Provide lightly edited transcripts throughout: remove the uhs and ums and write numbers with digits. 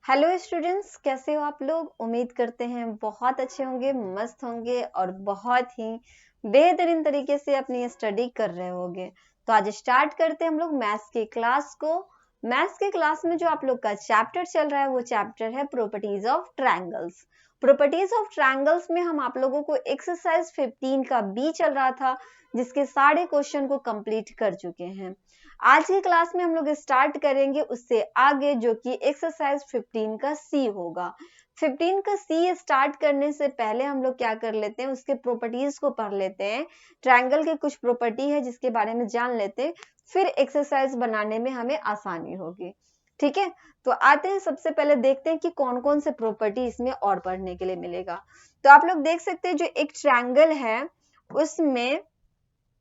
Hello students, कैसे हो आप लोग। उम्मीद करते हैं बहुत अच्छे होंगे, मस्त होंगे और बहुत ही बेहतरीन तरीके से अपनी स्टडी कर रहे होंगे। तो आज स्टार्ट करते हैं हम लोग मैथ्स की क्लास को। मैथ्स की क्लास में जो आप लोग का चैप्टर चल रहा है वो चैप्टर है properties of triangles. Properties of triangles में हम आप लोगों को एक्सरसाइज 15 का बी चल रहा था, जिसके सारे क्वेश्चन को कंप्लीट कर चुके हैं। आज की क्लास में हम लोग स्टार्ट करेंगे उससे आगे, जो कि एक्सरसाइज 15 का सी होगा। 15 का सी स्टार्ट करने से पहले हम लोग क्या कर लेते हैं, उसके प्रॉपर्टीज को पढ़ लेते हैं। ट्रायंगल के कुछ प्रॉपर्टी है जिसके बारे में जान लेते हैं, फिर एक्सरसाइज बनाने में हमें आसानी होगी। ठीक है, तो आते हैं, सबसे पहले देखते हैं कि कौन कौन से प्रॉपर्टी इसमें और पढ़ने के लिए मिलेगा। तो आप लोग देख सकते हैं जो एक ट्रायंगल है उसमें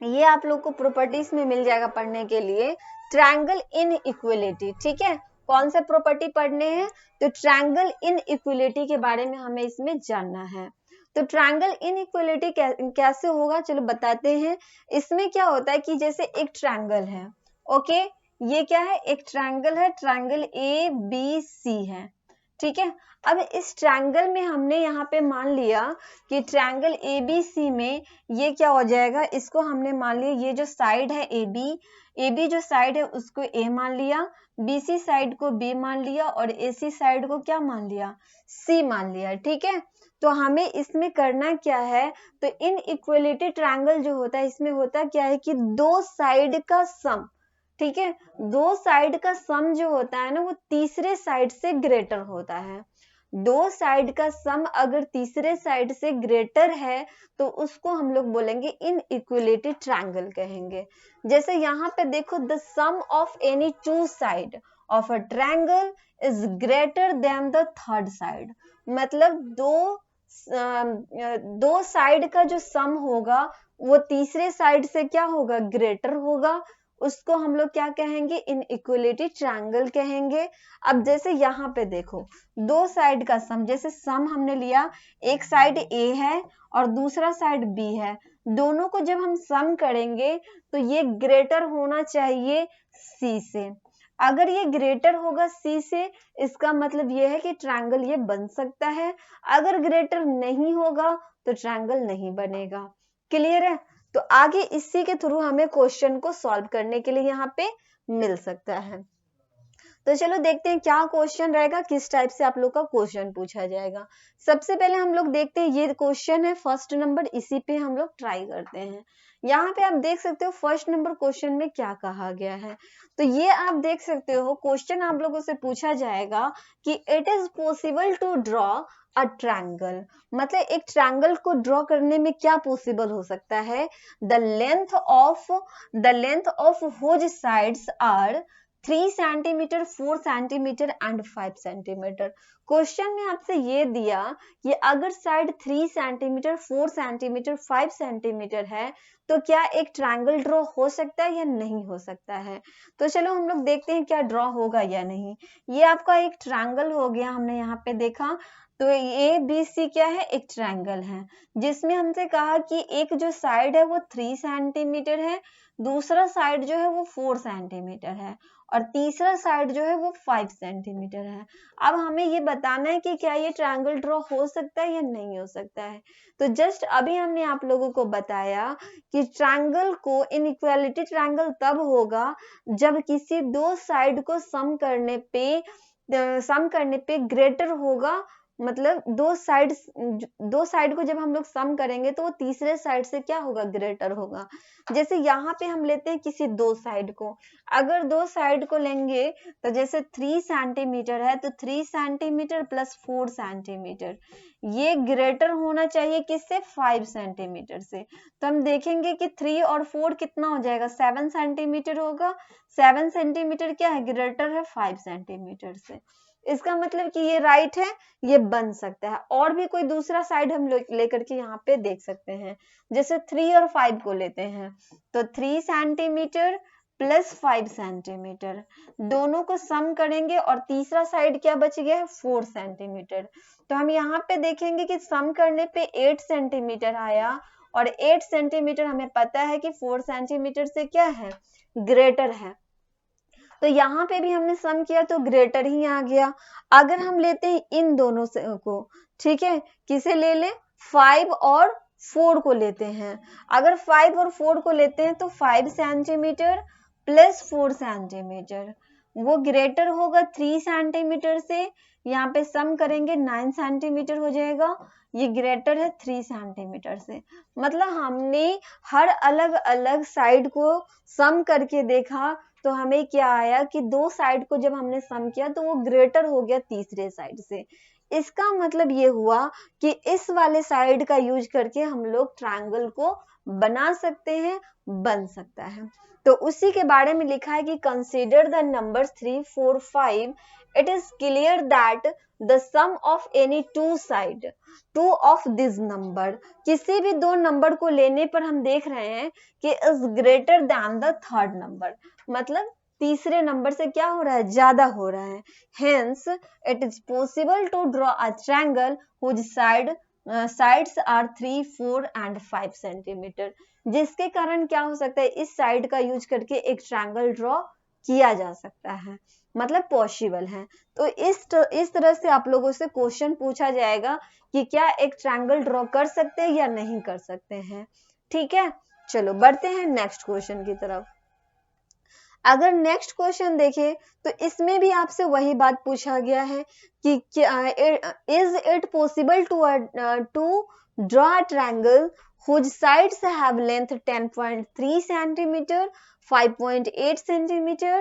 ये आप लोग को प्रॉपर्टीज में मिल जाएगा पढ़ने के लिए। ट्रायंगल इन इक्वलिटी, ठीक है, कौन से प्रॉपर्टी पढ़ने हैं, तो ट्रायंगल इन इक्वलिटी के बारे में हमें इसमें जानना है। तो ट्रायंगल इन इक्वलिटी कैसे होगा, चलो बताते हैं। इसमें क्या होता है कि जैसे एक ट्रायंगल है, ओके, ये क्या है, एक ट्रायंगल है, ट्रायंगल ए बी सी है, ठीक है। अब इस ट्रायंगल में हमने यहाँ पे मान लिया कि ट्रायंगल ए बी सी में ये क्या हो जाएगा, इसको हमने मान लिया, ये जो साइड है ए बी जो साइड है उसको ए मान लिया, बी सी साइड को बी मान लिया और ए सी साइड को क्या मान लिया, सी मान लिया, ठीक है। तो हमें इसमें करना क्या है, तो इन इक्वलिटी ट्रायंगल जो होता है इसमें होता क्या है कि दो साइड का सम, ठीक है, दो साइड का सम जो होता है ना वो तीसरे साइड से ग्रेटर होता है। दो साइड का सम अगर तीसरे साइड से ग्रेटर है तो उसको हम लोग बोलेंगे इन इक्वलिटी ट्रायंगल कहेंगे। जैसे यहाँ पे देखो, the sum of any two side of a triangle is greater than the third side. मतलब दो साइड का जो सम होगा वो तीसरे साइड से क्या होगा, ग्रेटर होगा। उसको हम लोग क्या कहेंगे, इन इक्वलिटी ट्रायंगल कहेंगे। अब जैसे यहाँ पे देखो, दो साइड का सम, जैसे सम हमने लिया, एक साइड ए है और दूसरा साइड बी है, दोनों को जब हम सम करेंगे तो ये ग्रेटर होना चाहिए सी से। अगर ये ग्रेटर होगा सी से, इसका मतलब ये है कि ट्रायंगल ये बन सकता है। अगर ग्रेटर नहीं होगा तो ट्रायंगल नहीं बनेगा। क्लियर है। तो आगे इसी के थ्रू हमें क्वेश्चन को सॉल्व करने के लिए यहाँ पे मिल सकता है। तो चलो देखते हैं क्या क्वेश्चन रहेगा, किस टाइप से आप लोग का क्वेश्चन पूछा जाएगा। सबसे पहले हम लोग देखते हैं, ये क्वेश्चन है फर्स्ट नंबर, इसी पे हम लोग ट्राई करते हैं। यहाँ पे आप देख सकते हो फर्स्ट नंबर क्वेश्चन में क्या कहा गया है। तो ये आप देख सकते हो क्वेश्चन आप लोगों से पूछा जाएगा कि it is possible to draw a triangle, मतलब एक ट्रायंगल को ड्रॉ करने में क्या पॉसिबल हो सकता है। The length of whose sides are 3 centimetre, 4 centimetre and 5 centimetre. Question में आपसे ये दिया कि अगर साइड 3 सेंटीमीटर, 4 सेंटीमीटर, 5 सेंटीमीटर है तो क्या एक ट्रायंगल ड्रॉ हो सकता है या नहीं हो सकता है। तो चलो हम लोग देखते हैं क्या ड्रॉ होगा या नहीं। ये आपका एक ट्रायंगल हो गया, हमने यहाँ पे देखा। तो ए बी सी क्या है, एक ट्रायंगल है, जिसमें हमसे कहा कि एक जो साइड है वो 3 सेंटीमीटर है, दूसरा साइड जो है वो 4 सेंटीमीटर है और तीसरा साइड जो है वो 5 सेंटीमीटर है। अब हमें ये बताना है कि क्या ये ट्रायंगल ड्रॉ हो सकता है या नहीं हो सकता है। तो जस्ट अभी हमने आप लोगों को बताया कि ट्रायंगल को इनइक्वालिटी ट्रायंगल तब होगा जब किसी दो साइड को सम करने पे ग्रेटर होगा। मतलब दो साइड को जब हम लोग सम करेंगे तो वो तीसरे साइड से क्या होगा, ग्रेटर होगा। जैसे यहाँ पे हम लेते हैं किसी दो साइड को, अगर दो साइड को लेंगे तो जैसे 3 सेंटीमीटर है तो 3 सेंटीमीटर प्लस 4 सेंटीमीटर, ये ग्रेटर होना चाहिए किससे, 5 सेंटीमीटर से। तो हम देखेंगे कि 3 और 4 कितना हो जाएगा, 7 सेंटीमीटर होगा। 7 सेंटीमीटर क्या है, ग्रेटर है 5 सेंटीमीटर से। इसका मतलब कि ये राइट है, ये बन सकता है। और भी कोई दूसरा साइड हम लेकर के यहाँ पे देख सकते हैं। जैसे 3 और 5 को लेते हैं तो 3 सेंटीमीटर प्लस 5 सेंटीमीटर, दोनों को सम करेंगे और तीसरा साइड क्या बच गया है, 4 सेंटीमीटर। तो हम यहाँ पे देखेंगे कि सम करने पे 8 सेंटीमीटर आया और 8 सेंटीमीटर हमें पता है कि 4 सेंटीमीटर से क्या है, ग्रेटर है। तो यहाँ पे भी हमने सम किया तो ग्रेटर ही आ गया। अगर हम लेते हैं इन दोनों से को, ठीक है, किसे ले लें, 5 और 4 को लेते हैं। अगर 5 और 4 को लेते हैं तो 5 सेंटीमीटर प्लस 4 सेंटीमीटर वो ग्रेटर होगा 3 सेंटीमीटर से। यहाँ पे सम करेंगे 9 सेंटीमीटर हो जाएगा, ये ग्रेटर है 3 सेंटीमीटर से। मतलब हमने हर अलग अलग साइड को सम करके देखा तो हमें क्या आया कि दो साइड को जब हमने सम किया तो वो ग्रेटर हो गया तीसरे साइड से। इसका मतलब ये हुआ कि इस वाले साइड का यूज करके हम लोग ट्रायंगल को बना सकते हैं, बन सकता है। तो उसी के बारे में लिखा है कि consider the numbers 3, 4, 5, it is clear that the sum of any two of this number, किसी भी दो नंबर को लेने पर हम देख रहे हैं कि is greater than the third number, मतलब तीसरे नंबर से क्या हो रहा है, ज्यादा हो रहा है। Hence it is possible to draw a triangle whose sides are 3, 4 and 5 centimetre, जिसके कारण क्या हो सकता है, इस साइड का यूज करके एक ट्रायंगल ड्रॉ किया जा सकता है, मतलब पॉसिबल है। तो इस तरह से आप लोगों से क्वेश्चन पूछा जाएगा कि क्या एक ट्रायंगल ड्रॉ कर सकते हैं या नहीं कर सकते हैं। ठीक है, चलो बढ़ते हैं नेक्स्ट क्वेश्चन की तरफ। अगर नेक्स्ट क्वेश्चन देखें तो इसमें भी आपसे वही बात पूछा गया है कि is it possible to draw a triangle whose sides have length 10.3 centimeter, 5.8 centimeter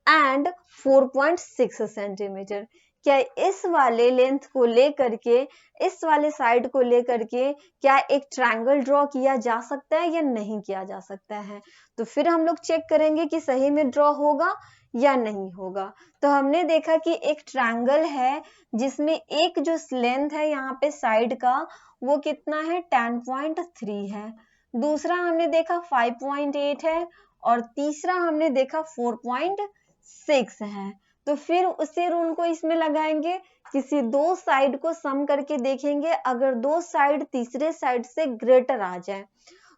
and 4.6 centimeter। क्या इस वाले लेंथ को लेकर के, इस वाले साइड को लेकर के क्या एक ट्रायंगल ड्रॉ किया जा सकता है या नहीं किया जा सकता है। तो फिर हम लोग चेक करेंगे कि सही में ड्रॉ होगा या नहीं होगा। तो हमने देखा कि एक ट्रायंगल है जिसमें एक जो लेंथ है यहाँ पे साइड का वो कितना है, 10.3 है। दूसरा हमने देखा 5.8 है और तीसरा हमने देखा 4.6 है। तो फिर उसी रूल को इसमें लगाएंगे, किसी दो साइड को सम करके देखेंगे, अगर दो साइड तीसरे साइड से ग्रेटर आ जाए,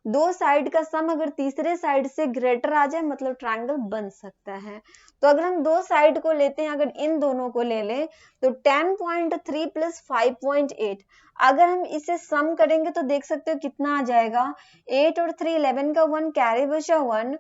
दो साइड का सम अगर तीसरे साइड से ग्रेटर आ जाए मतलब ट्रायंगल बन सकता है। तो अगर हम दो साइड को लेते हैं, अगर इन दोनों को ले लें तो 10.3 प्लस 5.8, अगर हम इसे सम करेंगे तो देख सकते हो कितना आ जाएगा, 8 और 3 11 का 1 कैरी बचा 1,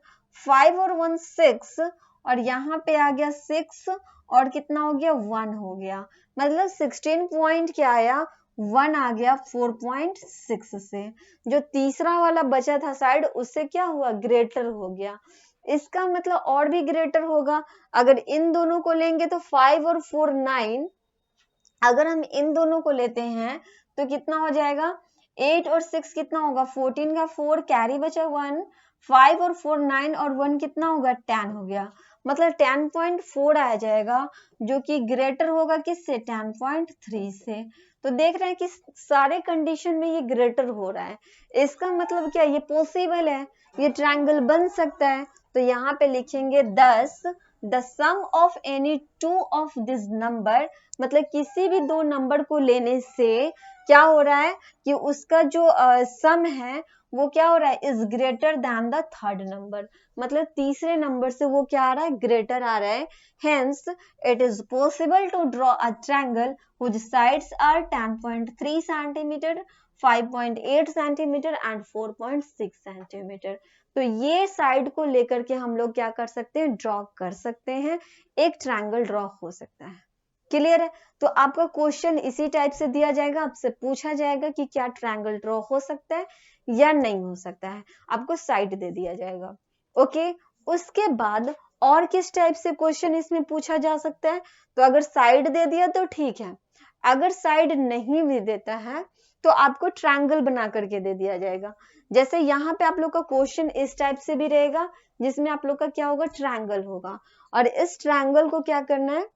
5 और 1 6 और यहाँ पे आ गया 6 और कितना हो गया 1 हो गया, मतलब 16 पॉइंट क्या आया, 1 आ गया 4.6 से। जो तीसरा वाला बचा था साइड उससे क्या हुआ, ग्रेटर हो गया। इसका मतलब और भी ग्रेटर होगा। अगर इन दोनों को लेंगे तो 5 और 4 9, अगर हम इन दोनों को लेते हैं तो कितना हो जाएगा, 8 और 6 कितना होगा, 14 का 4 कैरी बचा 1, 5 और 4 9 और 1 कितना होगा, 10 हो गया, मतलब 10.4 आ जाएगा, जो कि ग्रेटर होगा किससे, 10.3 से। तो देख रहे हैं कि सारे कंडीशन में ये ग्रेटर हो रहा है। इसका मतलब क्या, ये पॉसिबल है, ये ट्रायंगल बन सकता है। तो यहाँ पे लिखेंगे 10 the sum of any two of this number, मतलब किसी भी दो नंबर को लेने से क्या हो रहा है कि उसका जो सम है वो क्या हो रहा है, is greater than the third number, मतलब तीसरे नंबर से वो क्या आ रहा है, ग्रेटर आ रहा है। Hence it is possible to draw a triangle whose sides are 10.3 centimeter, 5.8 centimeter and 4.6 centimeter। तो ये साइड को लेकर के हम लोग क्या कर सकते हैं, ड्रॉ कर सकते हैं, एक ट्रायंगल ड्रॉ हो सकता है। क्लियर है। तो आपका क्वेश्चन इसी टाइप से दिया जाएगा, आपसे पूछा जाएगा कि क्या ट्रायंगल ड्रॉ हो सकता है या नहीं हो सकता है, आपको साइड दे दिया जाएगा। ओके, उसके बाद और किस टाइप से क्वेश्चन इसमें पूछा जा सकता है, तो अगर साइड दे दिया तो ठीक है, अगर साइड नहीं भी देता है तो आपको ट्रायंगल बना करके दे दिया जाएगा। जैसे यहाँ पे आप लोग का क्वेश्चन इस टाइप से भी रहेगा जिसमें आप लोग का क्या होगा, ट्रायंगल होगा, और इस ट्रायंगल को क्या करना है,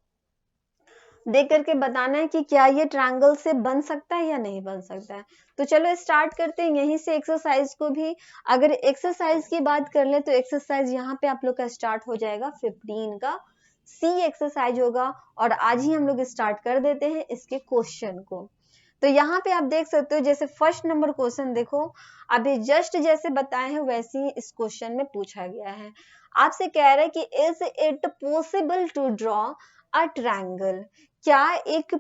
देख करके बताना है कि क्या ये ट्रायंगल से बन सकता है या नहीं बन सकता है। तो चलो स्टार्ट करते हैं यहीं से एक्सरसाइज को भी। अगर एक्सरसाइज की बात कर ले तो एक्सरसाइज यहाँ पे आप लोग का स्टार्ट हो जाएगा 15 का सी एक्सरसाइज होगा, और आज ही हम लोग स्टार्ट कर देते हैं इसके क्वेश्चन को। तो यहाँ पे आप देख सकते हो, जैसे फर्स्ट नंबर क्वेश्चन देखो, अभी जस्ट जैसे बताए हैं वैसे ही इस क्वेश्चन में पूछा गया है। आपसे कह रहा है कि is it possible to draw a triangle, क्या एक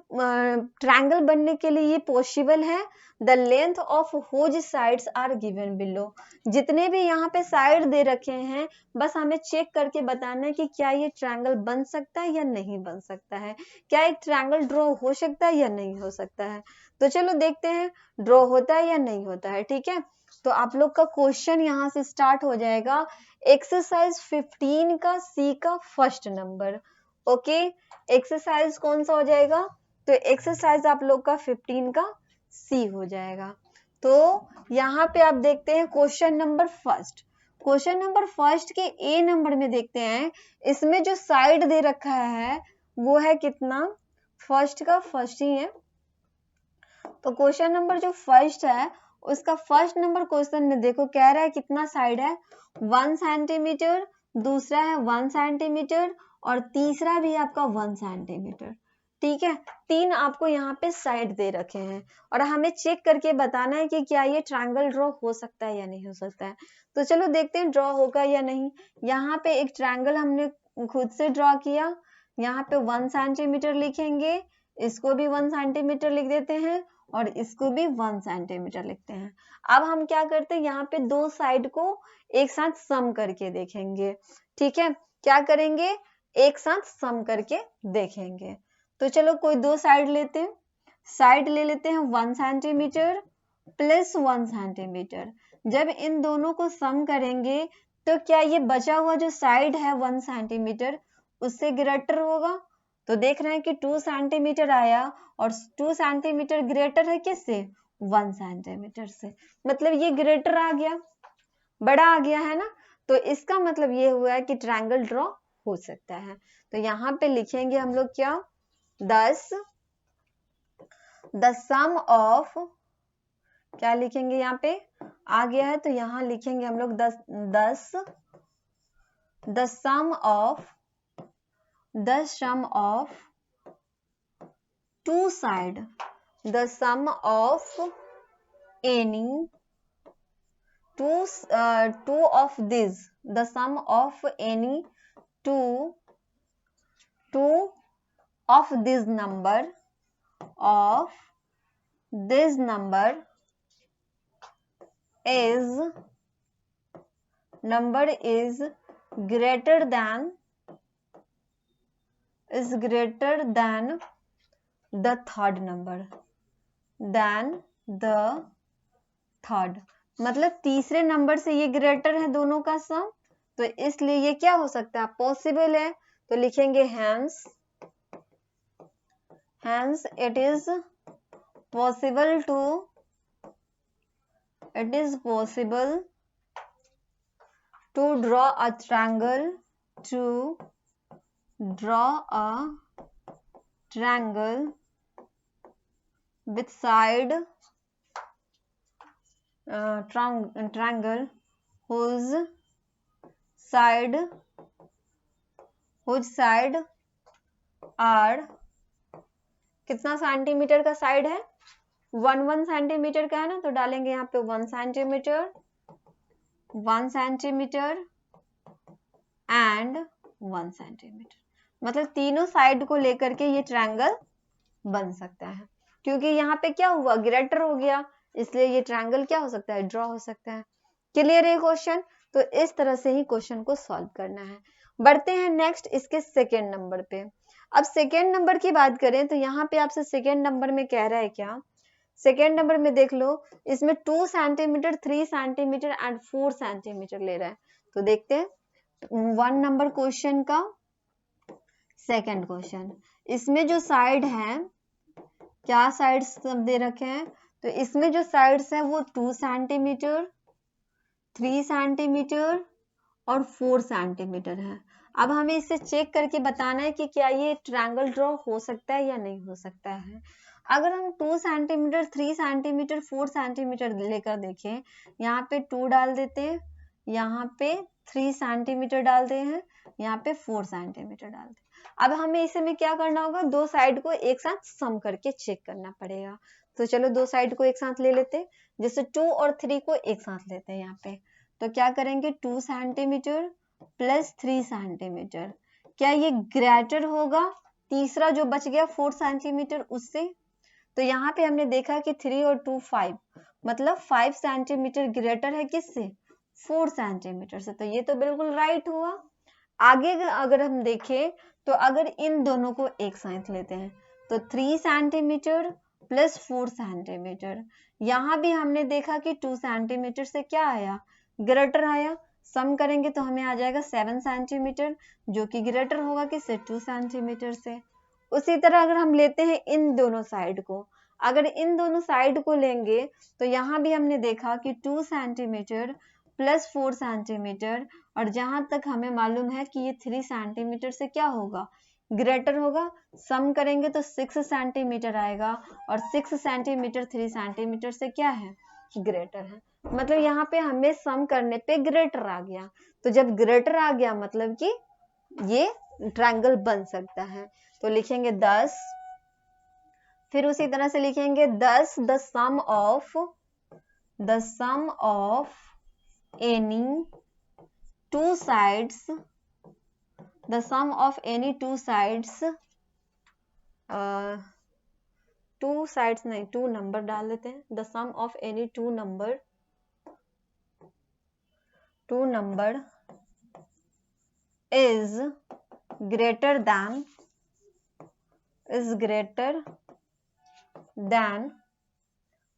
ट्रायंगल बनने के लिए ये पॉसिबल है। The length of whose sides are given below, जितने भी यहाँ पे साइड दे रखे हैं बस हमें चेक करके बताना है कि क्या ये ट्रायंगल बन सकता है या नहीं बन सकता है, क्या एक ट्रायंगल ड्रॉ हो सकता है या नहीं हो सकता है। तो चलो देखते हैं ड्रॉ होता है या नहीं होता है। ठीक है, तो आप लोग का क्वेश्चन यहाँ से स्टार्ट हो जाएगा, एक्सरसाइज 15 का सी का फर्स्ट नंबर। ओके, एक्सरसाइज कौन सा हो जाएगा, तो एक्सरसाइज आप लोग का 15 का सी हो जाएगा। तो यहाँ पे आप देखते हैं question number first, question number first के ए नंबर में देखते हैं, इसमें जो साइड दे रखा है वो है कितना, फर्स्ट का फर्स्ट ही है। तो क्वेश्चन नंबर जो फर्स्ट है उसका फर्स्ट नंबर क्वेश्चन में देखो कह रहा है कितना साइड है, 1 सेंटीमीटर, दूसरा है 1 सेंटीमीटर और तीसरा भी आपका 1 सेंटीमीटर। ठीक है, तीन आपको यहाँ पे साइड दे रखे हैं और हमें चेक करके बताना है कि क्या ये ट्रायंगल ड्रॉ हो सकता है या नहीं हो सकता है। तो चलो देखते हैं ड्रॉ होगा या नहीं। यहाँ पे एक ट्रायंगल हमने खुद से ड्रॉ किया, यहाँ पे 1 सेंटीमीटर लिखेंगे, इसको भी 1 सेंटीमीटर लिख देते हैं और इसको भी 1 सेंटीमीटर लिखते हैं। अब हम क्या करते हैं, यहाँ पे दो साइड को एक साथ सम करके देखेंगे। ठीक है, क्या करेंगे, एक साथ सम करके देखेंगे। तो चलो कोई दो साइड लेते हैं, साइड ले लेते हैं 1 सेंटीमीटर प्लस 1 सेंटीमीटर। जब इन दोनों को सम करेंगे तो क्या ये बचा हुआ जो साइड है 1 सेंटीमीटर उससे ग्रेटर होगा। तो देख रहे हैं कि 2 सेंटीमीटर आया और 2 सेंटीमीटर ग्रेटर है किससे, 1 सेंटीमीटर से, मतलब ये ग्रेटर आ गया, बड़ा आ गया है ना। तो इसका मतलब ये हुआ है कि ट्रायंगल ड्रॉ हो सकता है। तो यहाँ पे लिखेंगे हम लोग क्या, 10 द सम ऑफ, क्या लिखेंगे यहाँ पे आ गया है तो यहाँ लिखेंगे हम लोग 10 the sum of two side, the sum of any two of these, the sum of any two of this number is greater than the third number, मतलब तीसरे नंबर से ये ग्रेटर है दोनों का सम, तो इसलिए ये क्या हो सकता है, पॉसिबल है। तो लिखेंगे hence it is possible to draw a triangle with side triangle whose side are, कितना सेंटीमीटर का साइड है, 1 सेंटीमीटर का है ना, तो डालेंगे यहाँ पे 1 सेंटीमीटर एंड 1 सेंटीमीटर, मतलब तीनों साइड को लेकर के ये ट्रायंगल बन सकता है। क्योंकि यहाँ पे क्या हुआ, ग्रेटर हो गया, इसलिए ये ट्रायंगल क्या हो सकता है, ड्रॉ हो सकता है। क्लियर है क्वेश्चन। तो इस तरह से ही क्वेश्चन को सॉल्व करना है। बढ़ते हैं नेक्स्ट इसके सेकेंड नंबर पे। अब सेकेंड नंबर की बात करें तो यहाँ पे आपसे सेकेंड नंबर में कह रहा है क्या, सेकेंड नंबर में देख लो, इसमें 2 सेंटीमीटर 3 सेंटीमीटर एंड 4 सेंटीमीटर ले रहा है। तो देखते हैं 1 नंबर क्वेश्चन का सेकेंड क्वेश्चन, इसमें जो साइड है, क्या साइड्स सब दे रखे हैं, तो इसमें जो साइड्स है वो 2 सेंटीमीटर 3 सेंटीमीटर और 4 सेंटीमीटर है। अब हमें इसे चेक करके बताना है कि क्या ये ट्रायंगल ड्रॉ हो सकता है या नहीं हो सकता है। अगर हम 2 सेंटीमीटर 3 सेंटीमीटर 4 सेंटीमीटर लेकर देखें, यहाँ पे 2 डाल देते हैं, यहाँ पे 3 सेंटीमीटर डालते हैं, यहाँ पे 4 सेंटीमीटर डालते हैं। अब हमें इसे में क्या करना होगा, दो साइड को एक साथ सम करके चेक करना पड़ेगा। तो चलो दो साइड को एक साथ ले लेते, जैसे 2 और 3 को एक साथ लेते हैं यहाँ पे। तो क्या करेंगे, 2 सेंटीमीटर प्लस 3 सेंटीमीटर, क्या ये ग्रेटर होगा तीसरा जो बच गया 4 सेंटीमीटर उससे? तो यहाँ पे हमने देखा कि 3 और 2 5, मतलब 5 सेंटीमीटर ग्रेटर है किससे, 4 सेंटीमीटर से। तो ये तो बिल्कुल राइट हुआ। आगे अगर हम देखें तो अगर इन दोनों को एक साथ लेते हैं तो 3 सेंटीमीटर प्लस 4 सेंटीमीटर, यहाँ भी हमने देखा कि 2 सेंटीमीटर से क्या आया, ग्रेटर आया। सम करेंगे तो हमें आ जाएगा 7 सेंटीमीटर, जो कि ग्रेटर होगा किससे, 2 सेंटीमीटर से। उसी तरह अगर हम लेते हैं इन दोनों साइड को, अगर इन दोनों साइड को लेंगे तो यहाँ भी हमने देखा कि 2 सेंटीमीटर प्लस 4 सेंटीमीटर, और जहां तक हमें मालूम है कि ये 3 सेंटीमीटर से क्या होगा, ग्रेटर होगा। सम करेंगे तो 6 सेंटीमीटर आएगा, और 6 सेंटीमीटर 3 सेंटीमीटर से क्या है, ग्रेटर है। मतलब यहाँ पे हमें सम करने पे ग्रेटर आ गया। तो जब ग्रेटर आ गया मतलब कि ये ट्रायंगल बन सकता है। तो लिखेंगे 10, फिर उसी तरह से लिखेंगे 10 the sum of any two sides, the sum of any two sides, two sides नहीं, two number डाल देते हैं, the sum of any two number is greater than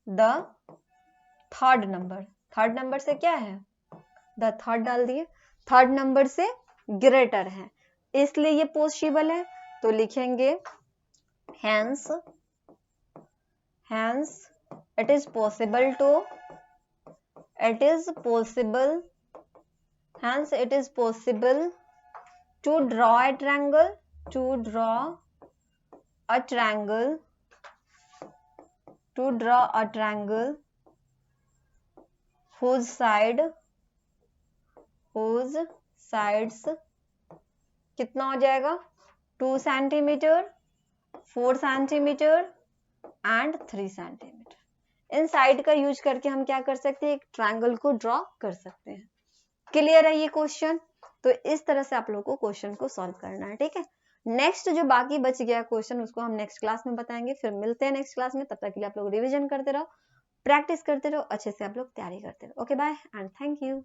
the third number। Third number से क्या है, द थर्ड डाल दिए, third number से ग्रेटर है, इसलिए ये पॉसिबल है। तो लिखेंगे hence it is possible to draw a triangle whose sides कितना हो जाएगा, 2 centimetre, 4 centimetre and 3 centimetre. In side का यूज करके हम क्या कर सकते हैं, एक ट्रायंगल को ड्रॉ कर सकते हैं। क्लियर है ये क्वेश्चन? तो इस तरह से आप लोगों को क्वेश्चन को सॉल्व करना है, ठीक है। नेक्स्ट जो बाकी बच गया क्वेश्चन उसको हम नेक्स्ट क्लास में बताएंगे। फिर मिलते हैं नेक्स्ट क्लास में, तब तक के लिए आप लोग रिविजन करते रहो, प्रैक्टिस करते रहो, अच्छे से आप लोग तैयारी करते रहो। Okay bye and thank you.